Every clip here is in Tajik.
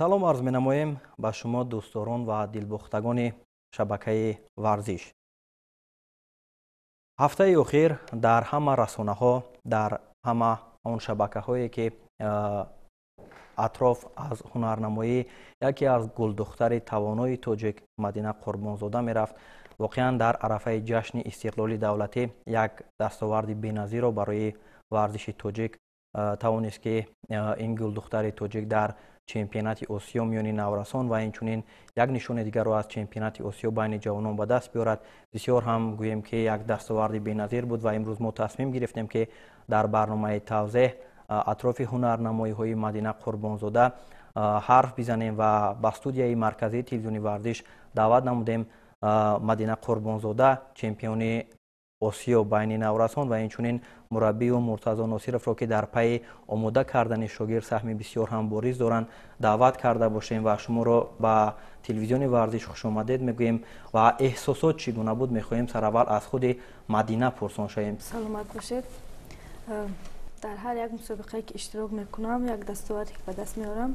салом арз менамоем ба шумо дӯстдорон ва дилбохтагони шабакаи варзиш. ҳафтаи охир дар ҳама расонаҳо, дар ҳама он шабакаҳое ки атроф аз ҳунарнамоӣ яке аз гулдухтари тавонои тоҷик Мадина Қурбонзода мерафт. воқеан дар арафаи ҷашни истиқлоли давлатӣ як дастоварди беназиро барои варзиши тоҷик тавонист ки ин гулдухтари тоҷик дар чемпионати осиё миёни наврасон ва инчунин як нишони дигарро аз чемпионати осиё байни ҷавонон ба даст биёрад. бисёр ҳам гӯем ки як дастоварди беназир буд ва имрӯз мо тасмим гирифтем ки дар барномаи тавзеҳ атрофи ҳунарнамоиҳои Мадина Қурбонзода ҳарф бизанем ва ба студияи марказии телевизиони варзиш даъват намудем Мадина Қурбонзода, чемпиони осиё байни наврасон ва инчунин мураббию Муртазо Носировро ки дар пайи омода кардани шогирд саҳми бисёр ҳам бориз доранд даъват карда бошем ва шуморо ба телевизиони варзиш хушомадед мегӯем ва эҳсосот чӣ гуна буд мехоҳем сараввал аз худи Мадина пурсон шавем. саломат бошед. дар ҳар як мусобиқае ки иштирок мекунам, як дастоваре ки ба даст меорам,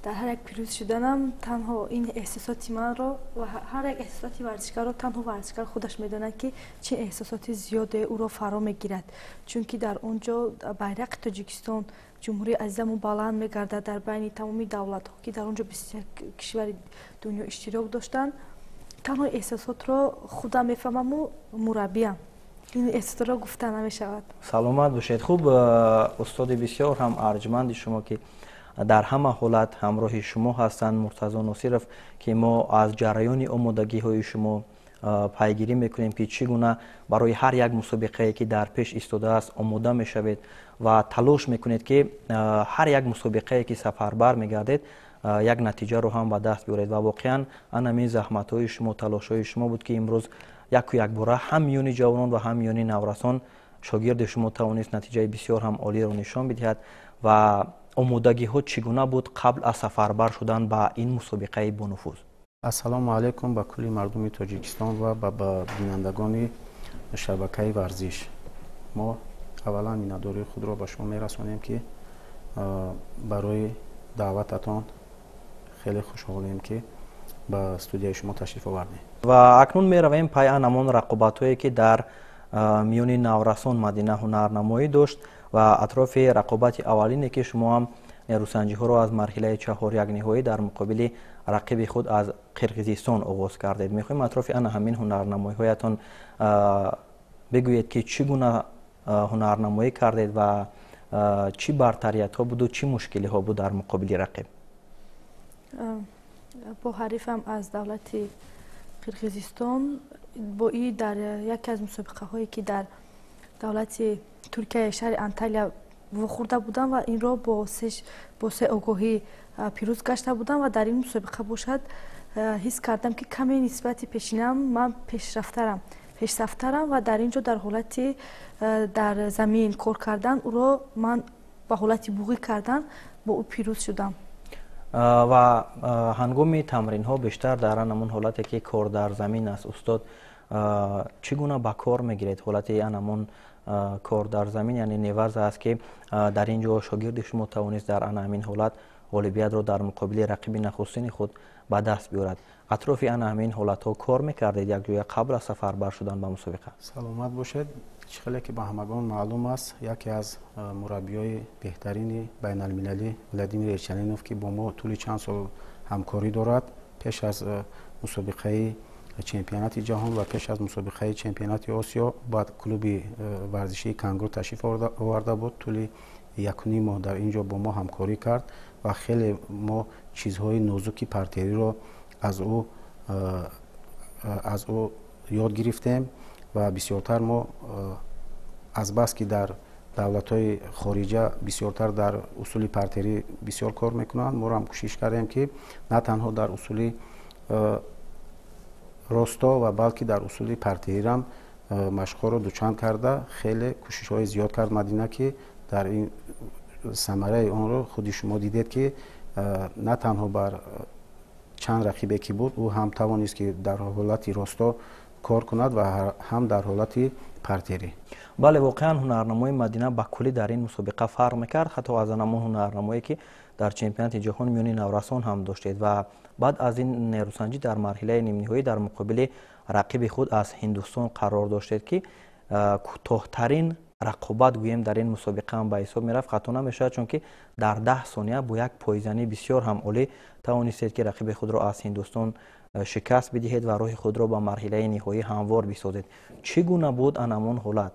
дар ҳар як пирӯз шуданам, танҳо ин эҳсосоти манро ва ҳар як эҳсосоти варзишгарро танҳо варзишгар худаш медонад ки чӣ эҳсосоти зиёде ӯро фаро мегирад, чунки дар он ҷо байрақи Тоҷикистон, ҷумҳурии азизамон баланд мегардад дар байни тамоми давлатҳо ки дар он ҷо 21 кишвари дунё иштирок доштанд. танҳо эҳсосотро худам мефаҳмаму мураббиам. ин эҳсосотро гуфта намешавад. саломат бошед. хуб, устоди бисёр ҳам арҷманди шумо ки дар ҳама ҳолат ҳамроҳи шумо ҳастанд, Муртазо Носиров, ки мо аз ҷараёни омодагиҳои шумо пайгирӣ мекунем ки чӣ гуна барои ҳар як мусобиқае ки дар пеш истодааст омода мешавед ва талош мекунед ки ҳар як мусобиқае ки сафарбар мегардед як натиҷаро ҳам ба даст биёред ва воқеан ан ҳамин заҳматҳои шумо, талошҳои шумо буд ки имрӯз яку якбора ҳам миёни ҷавонон ва ҳам миёни наврасон шогирди шумо тавонист натиҷаи бисёр ҳам олиро нишон бидиҳад. ва омодагиҳо чӣ гуна буд қабл аз сафарбар шудан ба ин мусобиқаи бонуфуз? ассалому алайкум ба кулли мардуми Тоҷикистон ва ба бинандагони шабакаи варзиш. мо аввалан миннатдории худро ба шумо мерасонем ки барои даъвататон хеле хушҳолем ки ба студияи шумо ташриф овардем. ва акнун меравем пай ан ҳамон рақобатҳое ки дар миёни наврасон Мадина ҳунарнамоӣ дошт ва атрофи рақобати аввалине ки шумо ҳам нерӯсанҷиҳоро аз марҳилаи чаҳор якниҳоӣ дар муқобили рақиби худ аз Қирғизистон оғоз кардед. мехоҳем атрофи ана ҳамин ҳунарнамоиҳоятон бигӯед ки чӣ гуна ҳунарнамоӣ кардед ва чӣ бартариятҳо буду, чӣ мушкилиҳо буд дар муқобили рақиб? бо ҳарифам аз давлати Қирғизистон бо и дар яке аз мусобиқаҳое ки дар давлати Туркияи шаҳри Анталия вохӯрда будам ва инро бо се огоҳӣ пирӯз гашта будам ва дар ин мусобиқа бошад ҳис кардам ки каме нисбати пешинам ман пешсафтарам ва дар ин ҷо дар ҳолати дар замин кор кардан ӯро ман ба ҳолати буғӣ кардан бо ӯ пирӯз шудам. ва ҳангоми тамринҳо бештар дар анамон ҳолате ки кор дар замин аст, устод чӣ гуна ба кор мегиред? ҳолати анамон кор дар замин яъне неваз аст ки дар ин ҷо шогирди шумо тавонист дар ана ҳамин ҳолат ғолибиятро дар муқобили рақиби нахустини худ ба даст биёрад. атрофи ана ҳамин ҳолатҳо кор мекардед якҷоя қабл аз сафарбар шудан ба мусобиқа? саломат бошед. чихеле ки ба ҳамагон маълум аст, яке аз мураббиёи беҳтарини байналмилалӣ Владимир Ерчанинов ки бо мо тӯли чанд сол ҳамкорӣ дорад, пеш аз мусобиқаи чемпионати ҷаҳон ва пеш аз мусобиқаи чемпионати Осиё ба клуби варзишии Кангуру ташриф оварда буд. тӯли 1.5 моҳ дар ин ҷо бо мо ҳамкорӣ кард ва хеле мо чизҳои нозуки партериро аз ӯ ёд гирифтем ва бисёртар мо аз бас ки дар давлатҳои хориҷа бисёртар дар усули партерӣ бисёр кор мекунанд, мо ҳам кӯшиш кардем ки на танҳо дар усули росто ва балки дар усули партерирам машқҳоро дучанд карда хеле кӯшишҳои зиёд кард Мадина ки дар ин самараи онро худи шумо дидед ки на танҳо бар чанд рақибе ки буд ӯ ҳам тавонист ки дар ҳолати росто кор кунад ва ҳам дар ҳолати партерӣ. бале, воқеан ҳунарнамои Мадина ба кулли дар ин мусобиқа фарқ мекард, ҳатто аз анамон ҳунарнамое ки дар чемпионати ҷаҳон миёни наврасон ҳам доштед ва баъд аз ин нерӯсанҷӣ дар марҳилаи нимниҳоӣ дар муқобили рақиби худ аз Ҳиндустон қарор доштед ки кӯтоҳтарин рақобат гӯем дар ин мусобиқа ҳам ба ҳисоб мерафт. Хато намешавад, чунки дар 10 сония бо як пойзанӣ бисёр ҳам олӣ тавонистед ки рақиби худро аз Ҳиндустон шикаст бидиҳед ва роҳи худро ба марҳилаи ниҳоӣ ҳамвор бисозед. Чӣ гуна буд анамон ҳолат?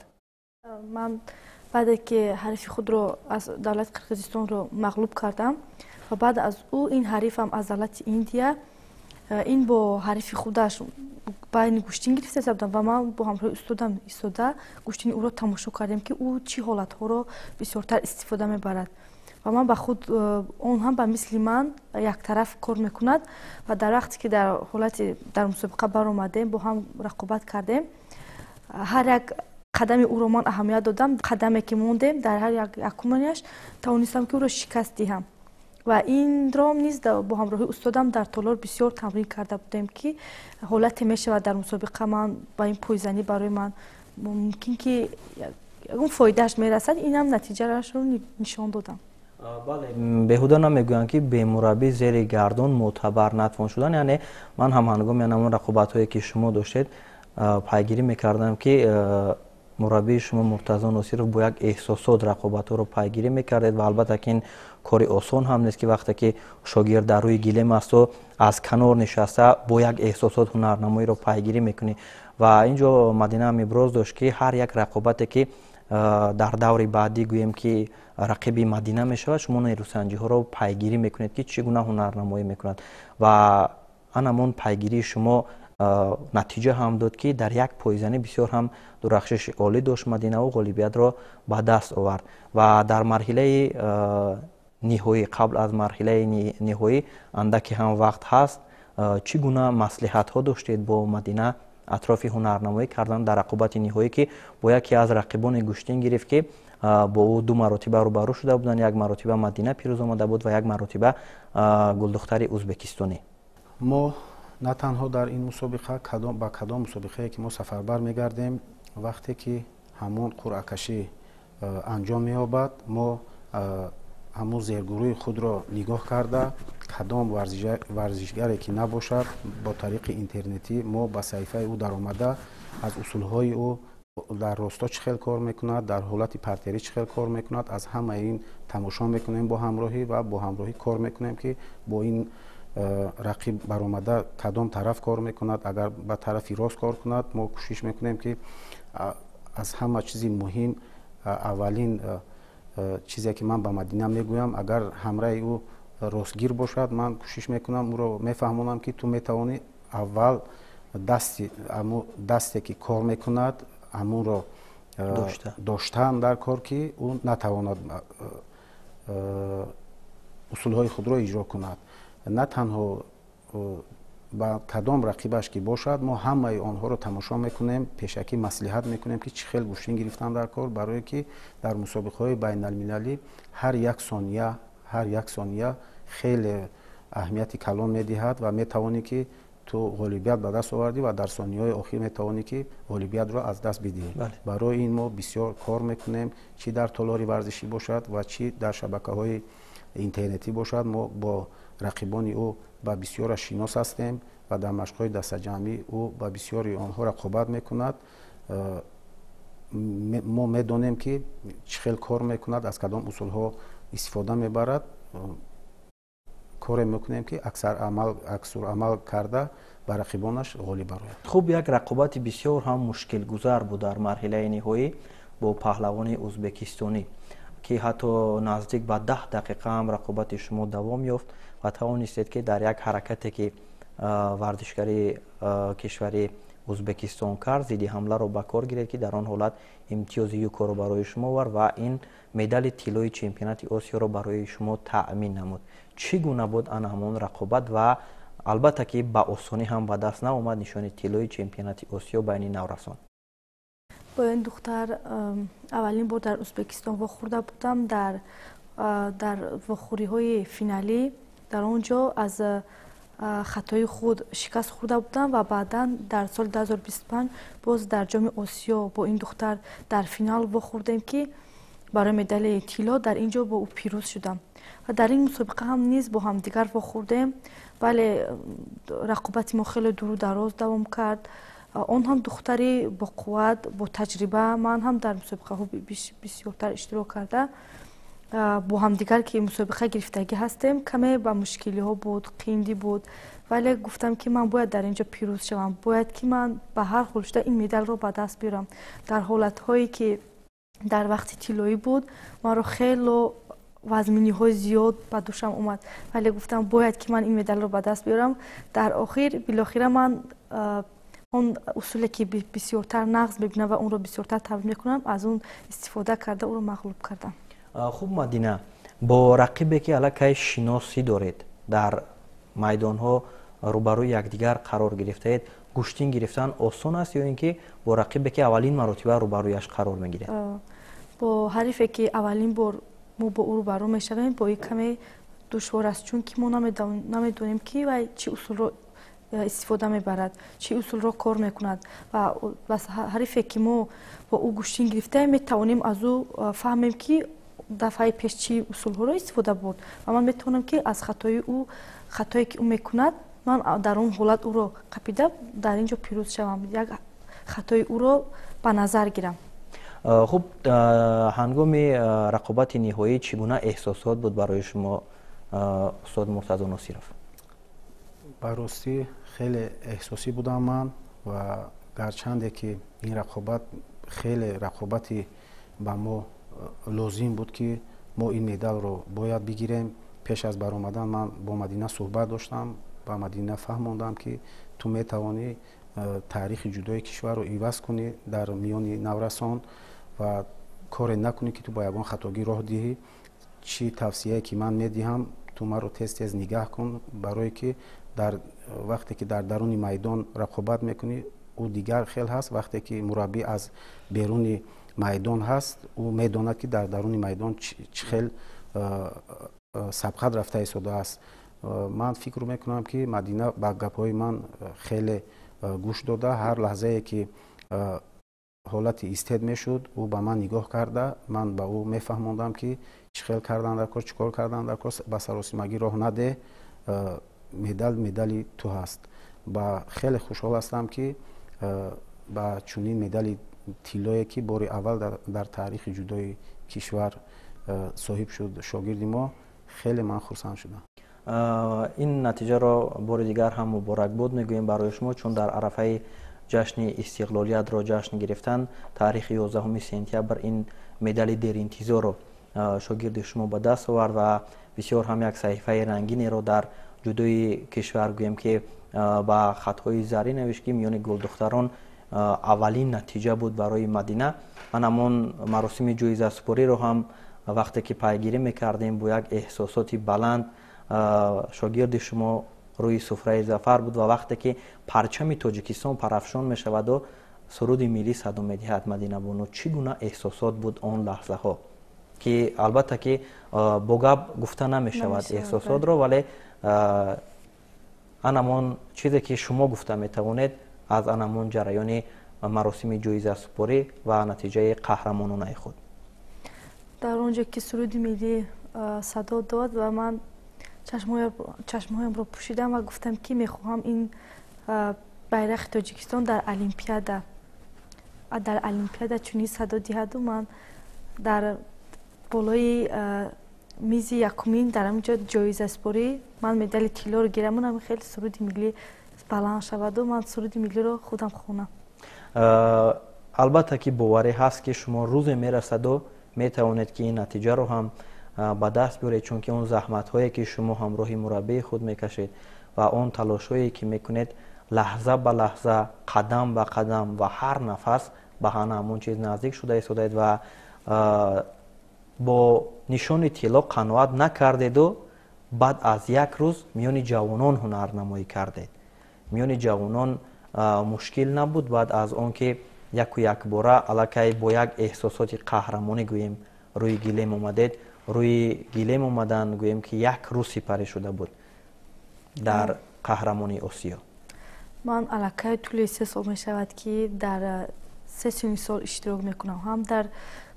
Ман баъде ки ҳарифи худро аз давлати Қирғизистонро мағлуб кардам ва баъд аз ӯ ин ҳарифам аз давлати Индия, ин бо ҳарифи худаш байни гӯштин гирифта будам ва ман бо ҳамроҳи устодам истода гӯштини ӯро тамошо кардем ки ӯ чӣ ҳолатҳоро бисёртар истифода мебарад ва ман ба худ он ҳам ба мисли ман яктараф кор мекунад ва дар вақте ки дар ҳолати дар мусобиқа баромадем бо ҳам рақобат кардем, ҳар як қадами ӯро ман аҳамият додам. Қадаме ки мондем дар ҳар якумаш тавонистам ки ӯро шикаст диҳам ва инро низ бо ҳамроҳи устодам дар толор бисёр тамрин карда будем ки ҳолате мешавад дар мусобиқа ман ба ин пойзанӣ барои ман мумкин ки ягон фоидааш мерасад. Инам натиҷаашро нишон додам. бале, беҳуда намегӯянд ки бемураббӣ зери гардон мӯътабар натвон шудан. Яъне ман ҳам ҳангоми ҳамон рақобатҳое ки шумо доштед пайгирӣ мекардам ки мураббии шумо Муртазо Носиров бо як эҳсосот рақобатҳоро пайгирӣ мекардед ва албатта ки ин кори осон ҳам нест ки вақте ки шогирд дар рӯи гилем асту аз канор нишаста бо як эҳсосот ҳунарнамоиро пайгирӣ мекунӣ. Ва ин ҷо Мадина ҳам иброз дошт ки ҳар як рақобате ки дар даври баъдӣ гӯем ки рақиби Мадина мешавад, шумо нерӯсанҷиҳоро пайгирӣ мекунед ки чӣ гуна ҳунарнамоӣ мекунад ва анамон пайгирии шумо натиҷа ҳам дод ки дар як пойзанӣ бисёр ҳам дурахшиши олӣ дошт Мадинаву ғолибиятро ба даст овард ва дар марҳилаи ниҳоӣ, қабл аз марҳилаи ниҳоӣ андаке ҳам вақт ҳаст, чӣ гуна маслиҳатҳо доштед бо Мадина атрофи ҳунарнамоӣ кардан дар рақобати ниҳоӣ ки бо яке аз рақибони гӯштин гирифт ки бо ӯ 2 маротиба рӯбарӯ шуда буданд. Як маротиба Мадина пирӯз омада буд ва як маротиба гулдухтари ӯзбекистонӣ. мо на танҳо дар ин мусобиқа ба кадом мусобиқае ки мо сафарбар мегардем, вақте ки ҳамон қуръакашӣ анҷом меёбад, мо ҳамун зергурӯи худро нигоҳ карда кадом варзишгаре ки набошад бо тариқи интернетӣ мо ба саҳифаи ӯ даромада аз усулҳои ӯ дар росто чӣ хел кор мекунад, дар ҳолати партерӣ чӣ хел кор мекунад, аз ҳамаи ин тамошо мекунем бо ҳамроҳӣ ва бо ҳамроҳӣ кор мекунем ки бо ин рақиб баромада кадом тараф кор мекунад. Агар ба тарафи рост кор кунад, мо кӯшиш мекунем ки аз ҳама чизи муҳим аввалин чизе ки ман ба Мадина мегӯям, агар ҳамраи ӯ ростгир бошад, ман кӯшиш мекунам ӯро мефаҳмонам ки ту метавонӣ аввал дасте ки кор мекунад ҳамунро доштан дар кор ки ӯ натавонад усулҳои худро иҷро кунад. На танҳо ба кадом рақибаш ки бошад, мо ҳамаи онҳоро тамошо мекунем, пешакӣ маслиҳат мекунем ки чӣ хел гӯштин гирифтан дар кор, барое ки дар мусобиқаҳои байналмилалӣ ҳар як сония хеле аҳамияти калон медиҳад ва метавонӣ ки ту ғолибият ба даст овардӣ ва дар сониҳои охир метавонӣ ки ғолибиятро аз даст бидиҳӣ. Барои ин мо бисёр кор мекунем, чӣ дар толори варзишӣ бошад ва чӣ дар шабакаҳои интернетӣ бошад. Мо бо рақибони ӯ ба бисёраш шинос ҳастем ва дар машқҳои дастаҷамъӣ ӯ ба бисёри онҳо рақобат мекунад. мо медонем ки чӣ хел кор мекунад, аз кадом усулҳо истифода мебарад. коре мекунем ки аксурамал карда ба рақибонаш ғолиб барояд. хуб, як рақобати бисёр ҳам мушкилгузар буд дар марҳилаи ниҳоӣ бо паҳлавони ӯзбекистонӣ ки ҳатто наздик ба 10 дақиқа ҳам рақобати шумо давом ёфт ва тавонистед ки дар як ҳаракате ки варзишгари кишвари Ӯзбекистон кард, зидди ҳамларо ба кор гиред ки дар он ҳолат имтиёзи юкоро барои шумо овард ва ин медали тиллои чемпионати Осиёро барои шумо таъмин намуд. Чӣ гуна буд ана ҳамон рақобат ва албатта ки ба осонӣ ҳам ба даст наомад нишони тиллои чемпионати Осиё байни наврасон? Бо ин духтар аввалин бор дар Ӯзбекистон вохӯрда будам, дар вохӯриҳои финалӣ дар он ҷо аз хатои худ шикаст хӯрда будам ва баъдан дар соли 2025 боз дар ҷоми Осиё бо ин духтар дар финал вохӯрдем ки барои медали тилло дар ин ҷо бо ӯ пирӯз шудам. و در این مسابقه هم نیز با هم دیگر واخوردیم، ولی رقابت ما خیلی دور و دراز دوام کرد. اون هم دختری با قوت، با تجربه، من هم در مسابقه ها بسیارتر اشتراک کرده، با هم دیگر که مسابقه گرفتگی هستیم. کمی با مشکلی ها بود، قیندی بود، ولی گفتم که من باید در اینجا پیروز شوم، باید که من به هر حال شده این مدال رو به دست بیارم. در حالت هایی که در وقت طلایی بود من رو خیلی وزمینی های زیاد به دوشم اومد، ولی گفتم باید که من این مدال رو به دست بیارم. در آخر بالاخره من اون اصولی که بسیارتر نقض میبینم و اون رو بسیارتر تمرین میکنم، از اون استفاده کرده او رو مغلوب کردم. خوب مدینه، با رقیبی که الکی شناسی دارید، در میدان ها روبروی یکدیگر قرار گرفتید، گوشتین گرفتن آسان است یا اینکه با رقیبی که اولین مرتبه روبرویش قرار میگیرید؟ با حریفی که اولین بار ما با او روبرو میشویم با یک کمی دشوار است، چون که ما نمیدونیم که و چه اصول رو استفاده میبرد، چه اصول رو کار میکند و بس حریفی که ما با او گوشتین گرفته میتوانیم از او فهمیم که دفعه پیش چی اصول ها رو استفاده بود و من میتونم که از خطایی که او میکند من در اون حالت او رو قپیده در اینجا پیروز شوم، یک خطای او رو به نظر گیرم. خب هنگام رقابت نهایی چگونه احساسات بود برای شما استاد مرتضی ناصرов؟ به راستی خیلی احساسی بودم من و گرچنده که این رقابت خیلی رقابتی به ما لازم بود که ما این مدال رو باید بگیریم. پیش از برآمدن من با مدینه صحبت داشتم، با مدینه فهموندم که تو میتوانی تاریخ جدای کشور رو عوض کنی در میان نورسان و کار نکنی که تو با یگان خطاگی راه دهی. چی توصیه که من میدهم تو ما رو تست نگاه کن، برای که در وقتی که در درون میدان رقابت میکنی او دیگر خیل هست، وقتی که مربی از بیرون میدان هست او میداند که در درون میدان چه خیل سبقت رفته ایستاده است. من فکر میکنم که مدینه با گپ‌های من خیلی گوش داده، هر لحظه که حالت ایستاد میشد او به من نگاه کرده، من به او میفهموندم که چه خیل کردن در کار، چیکار کردن در کار، به سراسیمگی راه نده، مدال تو هست. با خیلی خوشحال هستم که با چنین مدال طلایی که بار اول در تاریخ جدای کشور صاحب شد شاگرد ما، خیلی من خرسند شدم. این نتیجه را بار دیگر هم مبارک بود میگوییم برای شما، چون در عرفه جشن استقلالیت را جشن گرفتن تاریخ 11 سپتامبر این مدال در انتظار رو شاگرد شما به دست آورد و بسیار هم یک صحیفه رنگینی را در جدای کشور گویم که با خطهای زرین نوشت که میان گل دختران اولین نتیجه بود برای مدینه. من همون مراسم جایزه سپاری رو هم وقتی که پیگیری میکردیم با یک احساساتی بلند شاگرد شما روی سفره ظفر بود و وقتی که پرچم تاجیکستان پرافشان می شود و سرود ملی صدا میدهد مدینه بانو، چگونه احساسات بود آن لحظه ها که البته که با گپ گفته نمی شود احساسات رو، ولی انمان چیزی که شما گفته می توانید از انمان جریان مراسم جایزه سپاری و نتیجه قهرمانانه خود؟ در اونجا که سرود ملی صدا داد و من چشمهایم رو پوشیدم و گفتم که میخواهم این بیرق تاجیکستان در المپیادا چونی صدا دهد و من در بالای میز یکمین در همینجا جایزه سپاری من مدال طلا رو گیرم. اونم خیلی سرود ملی بلند شود و من سرود ملی رو خودم خوانم. البته که باوری هست که شما روز میرسد و میتوانید که این نتیجه رو هم به دست بیارید، چون که اون زحمت هایی که شما همراه مربی خود میکشید و اون تلاش هایی که میکنید لحظه به لحظه، قدم به قدم و هر نفس به همون چیز نزدیک شده ایستادید و با نشان طلا قناعت نکردید و بعد از یک روز میان جوانان هنرنمایی کردید. میان جوانان مشکل نبود بعد از آن که یک و یک باره الکی با یک احساسات قهرمانی گوییم روی گلیم اومدید، روی گلیم اومدن گوییم که یک روز سپری شده بود در قهرمانی آسیا. من الکی طول 3 سال می شود که در 3 سال اشتراک میکنم، هم در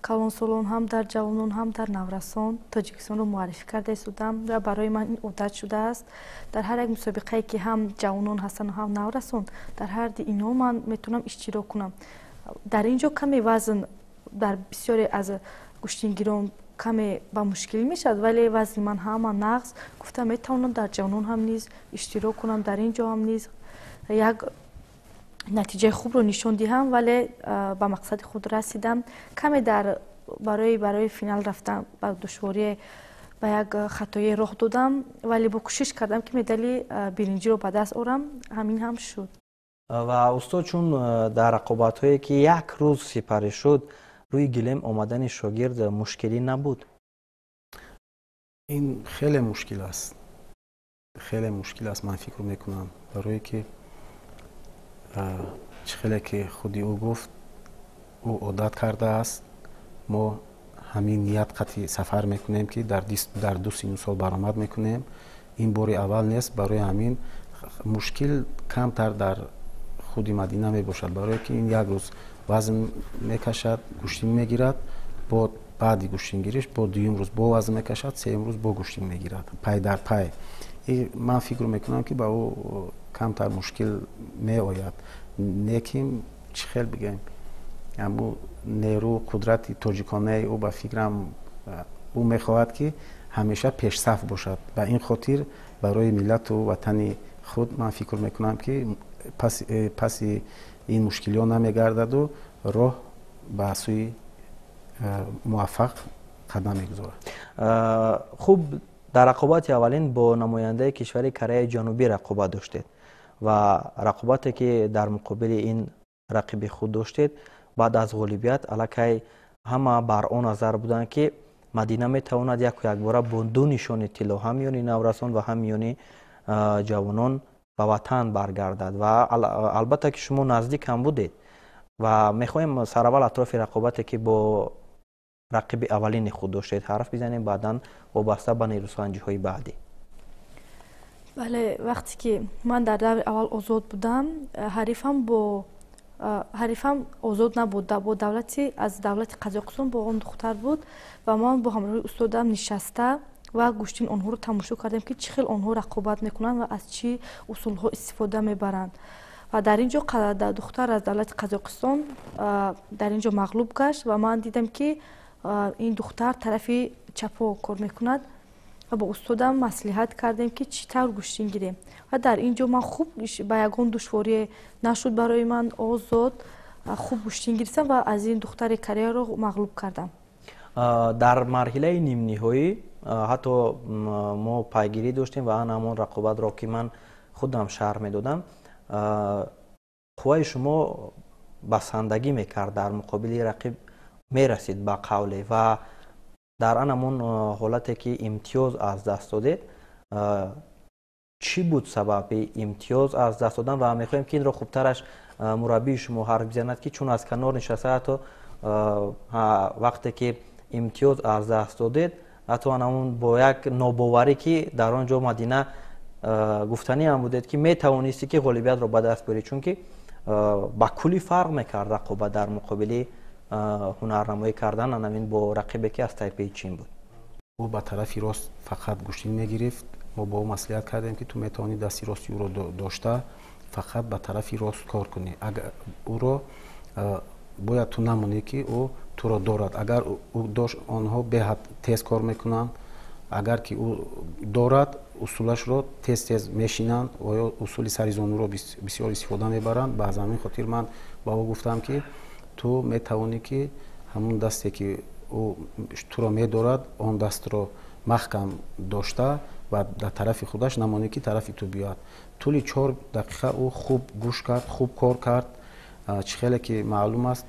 калонсолон ҳам дар ҷавонон ҳам дар наврасон тоҷикистонро муаррифӣ карда истодам ва барои ман ин одат шудааст. Дар ҳар як мусобиқае ки ҳам ҷавонон ҳастану ҳам наврасон дар ҳарди инҳо ман метавонам иштирок кунам. дар ин ҷо каме вазн дар бисёре аз гӯштингирон каме ба мушкилӣ мешавад, вале вазни ман ҳама нағз гуфтам метавонам дар ҷавонон ҳам низ иштирок кунам, дар ин ҷо ҳам низ як натиҷаи хубро нишон диҳам, вале ба мақсади худ расидам. Каме барои финал рафтан ба душворие ба як хатое роҳ додам, вале бо кӯшиш кардам ки медали биринҷиро ба даст орам. ҳамин ҳам шуд. ва устод чун дар рақобатҳое ки як рӯз сипарӣ шуд рӯи гилем омадани шогирд мушкилӣ набуд? ин хеле мушкил аст, хеле мушкил аст. ман фикр мекунам барое ки чӣ хеле ки худи ӯ гуфт ӯ одат кардааст. мо ҳамин ният қатъи сафар мекунем ки дар ду сину сол баромад мекунем. ин бори аввал нест. барои ҳамин мушкил камтар дар худи Мадина мебошад, барое ки ин як рӯз вазн мекашад, гӯштин мегирад, бо баъди гӯштингириш бо дуюм рӯз бо вазн мекашад, сеюм рӯз бо гӯштин мегирад, пай дар пай. ман фикр мекунам ки ба ӯ камтар мушкил меояд. лекин чӣ хел бигӯем, аму нерӯ қудрати тоҷиконаи ӯ ба фикрам ӯ мехоҳад ки ҳамеша пешсаф бошад. ба ин хотир барои миллату ватани худ ман фикр мекунам ки паси ин мушкилиҳо намегардаду роҳ ба сӯи муваффақ қадам мегузорад. хуб, дар рақобати аввалин бо намояндаи кишвари Кореяи Ҷанубӣ рақобат доштед ва рақобате ки дар муқобили ин рақиби худ доштед, баъд аз ғолибият аллакай ҳама бар он назар буданд ки Мадина метавонад якбора бо ду нишони тилло ҳам миёни наврасон ва ҳам миёни ҷавонон ба ватан баргардад ва албатта ки шумо наздик ҳам будед ва мехоҳем сараввал атрофи рақобате ки бо рақиби аввалини худ доштед ҳарф бизанем, баъдан вобаста ба нерӯсанҷиҳои баъдӣ. бале, вақте ки ман дар даври аввал озод будам, ҳарифам озод набуд, бо давлати аз давлати Қазоқистон бо он духтар буд ва ман бо ҳамроҳи устодам нишаста ва гӯштин онҳоро тамошо кардем ки чӣ хел онҳо рақобат мекунанд ва аз чӣ усулҳо истифода мебаранд. ва дар ин ҷо духтар аз давлати Қазоқистон дар ин ҷо мағлуб гашт ва ман дидам ки ин духтар тарафи чапо кор мекунад ва бо устодам маслиҳат кардем ки чӣ тавр гӯштин гирем. ва дар ин ҷо ман хуб ба ягон душворие нашуд барои ман, озод хуб гӯштин гирифтам ва аз ин духтари Кореяро мағлуб кардам. дар марҳилаи нимниҳоӣ ҳатто мо пайгирӣ доштем ва ана ҳамон рақобатро ки ман худам шарҳ медодам, қувваи шумо басандагӣ мекард, дар муқобили рақиб мерасид ба қавле ва дар анамон ҳолате ки имтиёз аз даст додед, чӣ буд сабаби имтиёз аз даст додан ва мехоҳем ки инро хубтараш мураббии шумо ҳарф бизанад ки чун аз канор нишаста ҳатто вақте ки имтиёз аз даст додед, ҳатто анамон бо як нобоварӣ ки дар он ҷо Мадина гуфтанӣ ҳам будед ки метавонисти ки ғолибиятро ба даст биёред, чунки ба кулли фарқ мекард рақобат дар муқобили ҳунарнамоӣ кардан анамин бо рақибе ки аз Тайпеи Чин буд. ӯ ба тарафи рост фақат гӯштин мегирифт. мо бо ӯ маслиҳат кардем ки ту метавонӣ дасти рости ӯро дошта фақат ба тарафи рост кор кунӣ. ӯро бояд ту намонӣ ки ӯ туро дорад. агар ӯ дошт онҳо беҳад тез кор мекунанд, агар ки ӯ дорад усулашро тез мешинанд ва ё усули сари зонуро бисёр истифода мебаранд. ба ҳамин хотир ман ба ӯ гуфтам ки ту метавонӣ ки ҳамон дасте ки ӯ туро медорад он дастро маҳкам дошта ва дар тарафи худаш намонӣ ки тарафи ту биёяд. тӯли 4 дақиқа ӯ хуб гӯш кард, хуб кор кард. чӣ хеле ки маълум аст,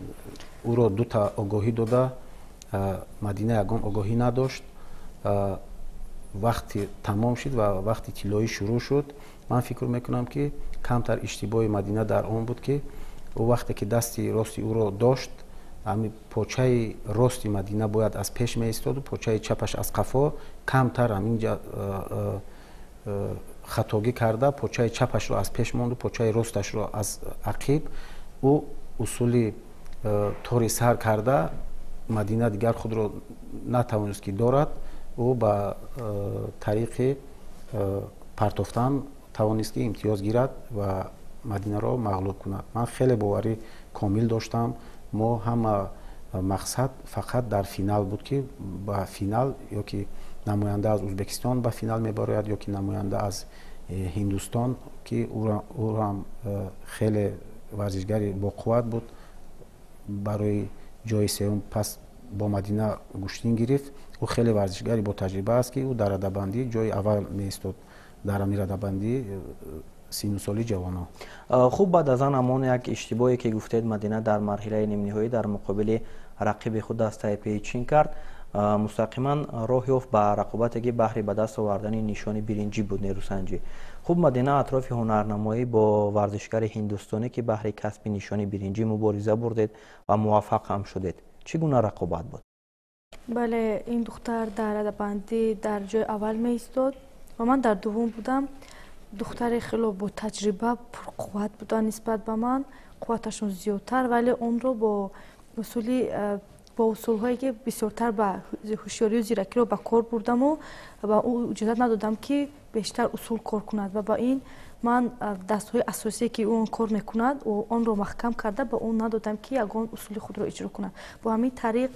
ӯро дута огоҳӣ дода, Мадина ягон огоҳӣ надошт. вақти тамом шуд ва вақти тиллоӣ шурӯъ шуд, ман фикр мекунам ки камтар иштибоҳи Мадина дар он буд ки ӯ вақте ки дасти рости ӯро дошт, ҳамин почаи рости Мадина бояд аз пеш меистоду почаи чапаш аз қафо камтар ҳамин хатогӣ карда почаи чапашро аз пеш монду, почаи росташро аз ақиб. ӯ усули тори сар карда мадина дигар худро натавонист ки дорад, ӯ ба тариқи партофтан тавонист ки имтиёз гирад ва мадинаро мағлуб кунад. ман хеле боварӣ комил доштам. мо ҳама мақсад фақат дар финал буд ки ба финал ё ки намоянда аз Ӯзбекистон ба финал мебарояд ё ки намоянда аз Ҳиндустон, ки ӯ ҳам хеле варзишгари боқувват буд. барои ҷои сеюм пас бо мадина гуштин гирифт. ӯ хеле варзишгари ботаҷриба аст ки ӯ дар радабандӣ ҷои аввал меистод дар ҳамин радабандӣ синусоли ҷавонон. хуб, баъд аз ан ҳамон як иштибоҳе ки гуфтед мадина дар марҳилаи нимниҳоӣ дар муқобили рақиби худ аз Тайпеи Чин кард, мустақиман роҳ ёфт ба рақобате ки баҳри ба даст овардани нишони биринҷӣ буд нерӯсанҷӣ. хуб, мадина атрофи ҳунарнамоӣ бо варзишгари ҳиндустонӣ ки баҳри касби нишони биринҷӣ мубориза бурдед ва муваффақ ҳам шудед. чӣ гуна рақобат буд? бале, ин духтар дар радабандӣ дар ҷои аввал меистод ва ман дар дуввум будам. духтаре хело ботаҷриба, пурқувват буданд нисбат ба ман, қувваташон зиёдтар, вале онро бо усулҳое ки бисёртар ба ҳушёрию зиракиро ба кор бурдаму ва ӯ иҷозат надодам ки бештар усул кор кунад ва ба ин ман дастҳои асосие ки ӯ он кор мекунад онро маҳкам карда ба ӯ надодам ки ягон усули худро иҷро кунад. бо ҳамин тариқ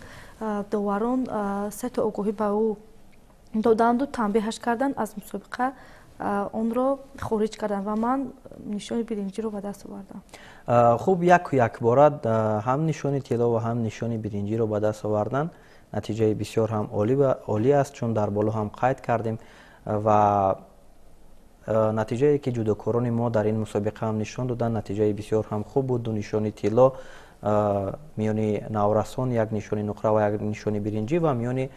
доварон 3 та огоҳӣ ба ӯ доданду танбеҳаш карданд, аз мусобиқа онро хориҷ карданд ва ман нишони биринҷиро ба даст овардам. хуб, якбора ҳам нишони тилло ва ҳам нишони биринҷиро ба даст овардан натиҷаи бисёр ҳам олӣ аст, чун дар боло ҳам қайд кардем ва натиҷае ки ҷудокорони мо дар ин мусобиқа ҳам нишон доданд натиҷаи бисёр ҳам хуб буд. ду нишони тилло миёни наврасон, як нишони нуқра ва як нишони биринҷӣ ва миёни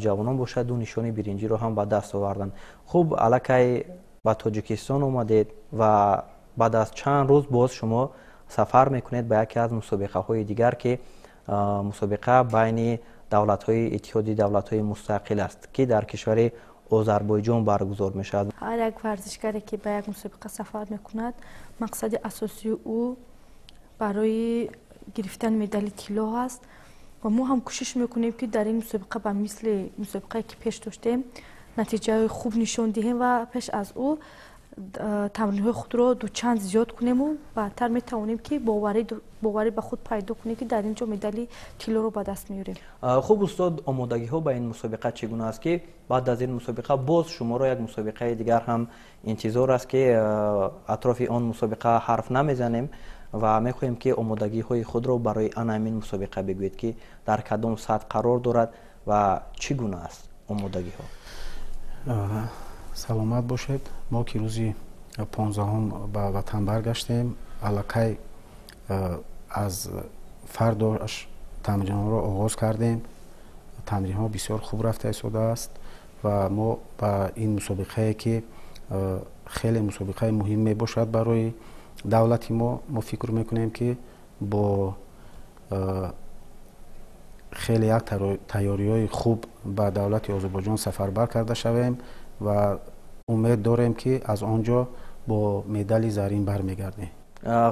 ҷавонон бошад ду нишони биринҷиро ҳам ба даст оварданд. хуб, аллакай ба Тоҷикистон омадед ва баъд аз чанд рӯз боз шумо сафар мекунед ба яке аз мусобиқаҳои дигар ки мусобиқа байни давлатҳои иттиҳоди давлатҳои мустақил аст ки дар кишвари Озарбойҷон баргузор мешавад. ҳар як варзишгаре ки ба як мусобиқа сафар мекунад, мақсади асосии ӯ барои гирифтани медали тилло аст ва мо ҳам кӯшиш мекунем ки дар ин мусобиқа ба мисли мусобиқае ки пеш доштем натиҷаи хуб нишон диҳем ва пеш аз ӯ тамринҳои худро дучанд зиёд кунему баъдтар метавонем ки боварӣ ба худ пайдо кунем ки дар ин ҷо медали тиллоро ба даст меёрем. хуб устод, омодагиҳо ба ин мусобиқа чӣ гуна аст ки баъд аз ин мусобиқа боз шуморо як мусобиқаи дигар ҳам интизор аст ки атрофи он мусобиқа ҳарф намезанем ва мехоҳем ки омодагиҳои худро барои ана ҳамин мусобиқа бигӯед ки дар кадом сатҳ қарор дорад ва чӣ гуна аст омодагиҳо? саломат бошед. мо ки рӯзи 15 ба ватан баргаштем, аллакай аз фардош тамринҳоро оғоз кардем. тамринҳо бисёр хуб рафта истодааст ва мо ба ин мусобиқае ки хеле мусобиқаи муҳим мебошад барои давлати мо фикр мекунем ки бо хеле як тайёриҳои хуб ба давлати Озарбойҷон сафарбар карда шавем ва умед дорем ки аз он ҷо бо медали зарин бармегардем.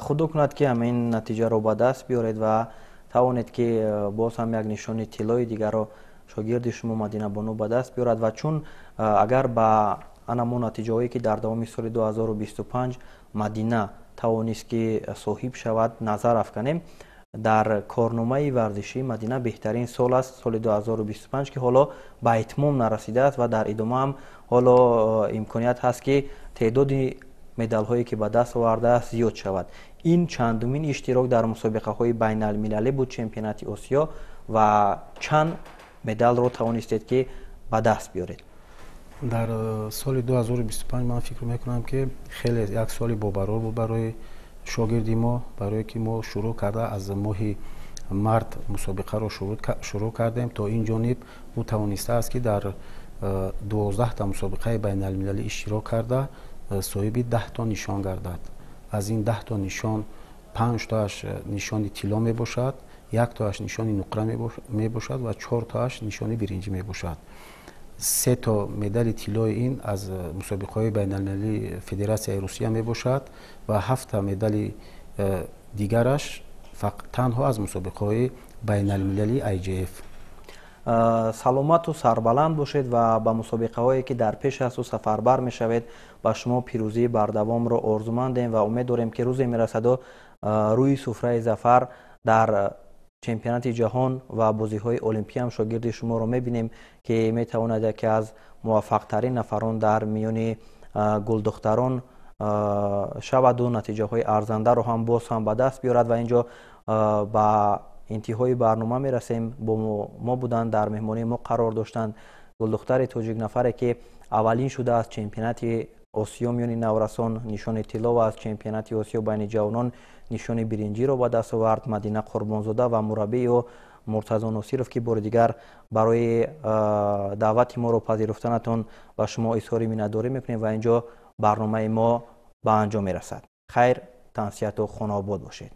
худо кунад ки ҳамин натиҷаро ба даст биёред ва тавонед ки боз ҳам як нишони тиллои дигарро шогирди шумо Мадинабону ба даст биёрад ва чун агар ба анамон натиҷаҳое ки дар давоми соли 2025 Мадина тавонист ки соҳиб шавад назар афканем, дар корномаи варзишӣ Мадина беҳтарин сол аст, соли 2025 ки ҳоло ба итмом нарасидааст ва дар идома ҳам ҳоло имконият ҳаст ки теъдоди медалҳое ки ба даст овардааст зиёд шавад. ин чандумин иштирок дар мусобиқаҳои байналмилалӣ буд чемпионати Осиё ва чанд медалро тавонистед ки ба даст биёред? дар соли 2025 ман фикр мекунам ки хеле як соли бобарор буд барои шогирди мо, барое ки мо шурӯъ карда аз моҳи март мусобиқаро шурӯъ кардем. то ин ҷониб ӯ тавонистааст ки дар 12 та мусобиқаи байналмилалӣ иштирок карда соҳиби 10 та нишон гардад. аз ин 10 та нишон 5 тааш нишони тилло мебошад, 1 тааш нишони нуқра мебошад ва 4 тааш нишони биринҷӣ мебошад. 3 та медали тиллои ин аз мусобиқаҳои байналмилалии Федератсияи Русия мебошад ва 7 та медали дигараш танҳо аз мусобиқаҳои байналмилалии IGF. саломату сарбаланд бошед ва ба мусобиқаҳое ки дар пеш аз ӯ сафарбар мешавед ба шумо пирӯзии бардавомро орзумандем ва умед дорем ки рӯзе мерасаду рӯи суфраи зафар дар чемпионати ҷаҳон ва бозиҳои олимпӣ ҳам шогирди шуморо мебинем ки метавонад яке аз муваффақтарин нафарон дар миёни гулдухтарон шаваду натиҷаҳои арзандаро ҳам боз ҳам ба даст биёрад. ва инҷо ба интиҳои барнома мерасем. бо мо буданд, дар меҳмонии мо қарор доштанд гулдухтари тоҷик, нафаре ки аввалин шуда аз чемпионати осиё миёни наврасон нишони тилло ва аз чемпионати осиё байни ҷавонон нишони биринҷиро ба даст овард. Мадина Қурбонзода ва мураббии ӯ Муртазо Носиров ки бори дигар барои даъвати моро пазируфтанатон ба шумо изҳори миннатдорӣ мекунем ва инҷо барномаи мо ба анҷом мерасад. хайр, тансияту хонаобод бошед.